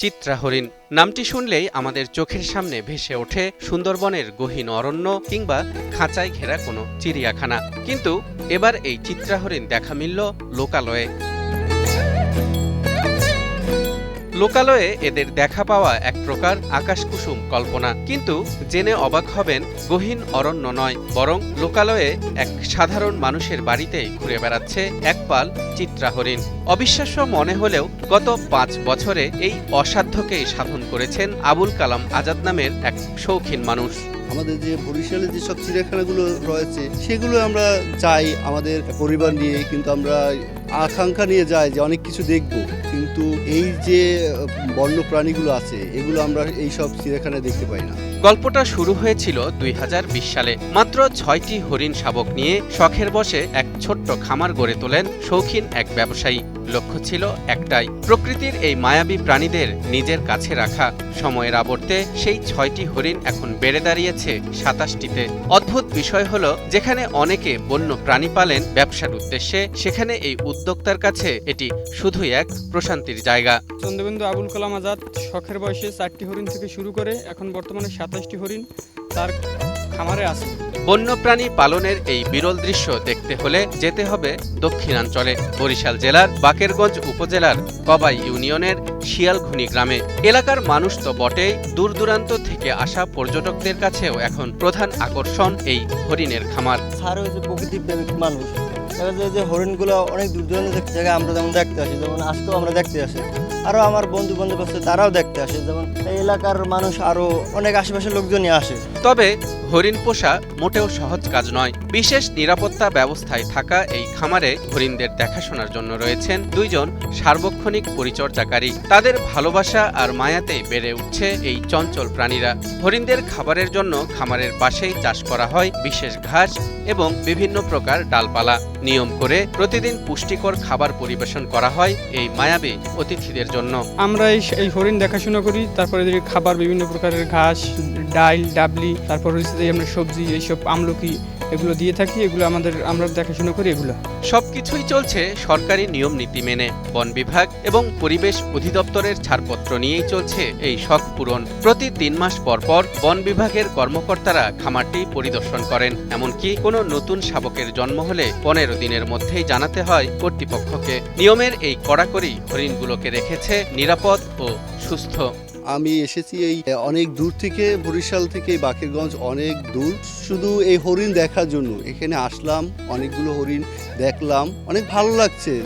চিত্রা হরিণ নামটি শুনলেই আমাদের চোখের সামনে ভেসে ওঠে সুন্দরবনের গহীন অরণ্য কিংবা খাঁচায় ঘেরা কোনো চিড়িয়াখানা। কিন্তু এবার এই চিত্রা হরিণ দেখা মিলল লোকালয়ে। লোকালয়ে এদের দেখা পাওয়া এক প্রকার আকাশকুসুম কল্পনা। কিন্তু জেনে অবাক হবেন, গহীন অরণ্য নয়, বরং লোকালয়ে এক সাধারণ মানুষের বাড়িতেই ঘুরে বেড়াচ্ছে এক পাল চিত্রা হরিণ। অবিশ্বাস্য মনে হলেও গত ৫ বছরে এই অসাধ্যকেই সাধন করেছেন আবুল কালাম আজাদ নামের এক শৌখিন মানুষ। আমাদের যে বরিশালে যেসব চিড়িয়াখানাগুলো রয়েছে সেগুলো আমরা যাই আমাদের পরিবার নিয়ে, কিন্তু আমরা আকাঙ্ক্ষা নিয়ে যাই যে অনেক কিছু দেখব, কিন্তু এই যে বন্য প্রাণীগুলো আছে এগুলো আমরা এই সব চিড়িয়াখানায় দেখতে পাই না। গল্পটা শুরু হয়েছিল ২০২০ সালে। মাত্র ৬টি হরিণ শাবক নিয়ে শখের বশে এক ছোট্ট খামার গড়ে তোলেন শৌখিন এক ব্যবসায়ী। লক্ষ্য ছিল একটাই, প্রকৃতির এই মায়াবী প্রাণীদের নিজের কাছে রাখা। সময়ের আবর্তে সেই ৬টি হরিণ এখন বেড়ে দাঁড়িয়েছে ২৭টিতে। অদ্ভুত বিষয় হলো, যেখানে অনেকে বন্য প্রাণী পালেন ব্যবসার উদ্দেশ্যে, সেখানে এই উদ্যোক্তার কাছে এটি শুধুই এক প্রশান্তির জায়গা। চন্দ্রবিন্দু আবুল কালাম আজাদ শখের বয়সে ৪টি হরিণ থেকে শুরু করে এখন বর্তমানে ২৭টি হরিণ তার খামারে আছে। বন্যপ্রাণী পালনের এই বিরল দৃশ্য দেখতে হলে যেতে হবে দক্ষিণাঞ্চলে, বরিশাল জেলার বাকেরগঞ্জ উপজেলার কবাই ইউনিয়নের শিয়ালঘুনি গ্রামে। এলাকার মানুষ তো বটেই, দূর দূরান্ত থেকে আসা পর্যটকদের কাছেও এখন প্রধান আকর্ষণ এই হরিণের খামার। স্যার হয়েছে প্রকৃতি প্রেমিক মানুষ, যে হরিণগুলো অনেক দূর দূরান্ত থেকে জায়গায় আমরা যেমন দেখতে আসি, যেমন আজকেও আমরা দেখতে আসি, আরও আমার বন্ধু বান্ধব আছে তারাও দেখতে আসে, যেমন এই এলাকার মানুষ আরও অনেক আশেপাশের লোকজনই আসে। তবে হরিণ পোষা মোটেও সহজ কাজ নয়। বিশেষ নিরাপত্তা ব্যবস্থায় থাকা এই খামারে হরিণদের দেখাশোনার জন্য রয়েছেন ২ জন সার্বক্ষণিক পরিচর্যাকারী। তাদের ভালোবাসা আর মায়াতেই বেড়ে উঠছে এই চঞ্চল প্রাণীরা। হরিণদের খাবারের জন্য খামারের পাশেই চাষ করা হয় বিশেষ ঘাস এবং বিভিন্ন প্রকার ডালপালা। নিয়ম করে প্রতিদিন পুষ্টিকর খাবার পরিবেশন করা হয় এই মায়াবী অতিথিদের জন্য। আমরা এই হরিণ দেখাশোনা করি, তারপরে খাবার বিভিন্ন প্রকারের ঘাস, ডাল, ডাবলি, তারপর হচ্ছে যে আমরা সবজি, এইসব আমলকি এগুলো দিয়ে থাকি। এগুলো আমরা দেখাশোনা করি। এগুলো সবকিছুই চলছে সরকারি নিয়ম নীতি মেনে। বন বিভাগ এবং পরিবেশ অধিদপ্তরের ছাড়পত্র নিয়েই চলছে এই শখ পূরণ। প্রতি ৩ মাস পর পর বন বিভাগের কর্মকর্তারা খামারটি পরিদর্শন করেন। এমনকি কোনো নতুন শাবকের জন্ম হলে ১৫ দিনের মধ্যেই জানাতে হয় কর্তৃপক্ষকে। নিয়মের এই কড়াকড়ি হরিণগুলোকে রেখেছে নিরাপদ ও সুস্থ। আমি এসেছি এই অনেক দূর থেকে, বরিশাল থেকে বাকেরগঞ্জ অনেক দূর, শুধু এই হরিণ দেখার জন্য এখানে আসলাম। অনেকগুলো হরিণ দেখলাম, অনেক ভালো লাগছে।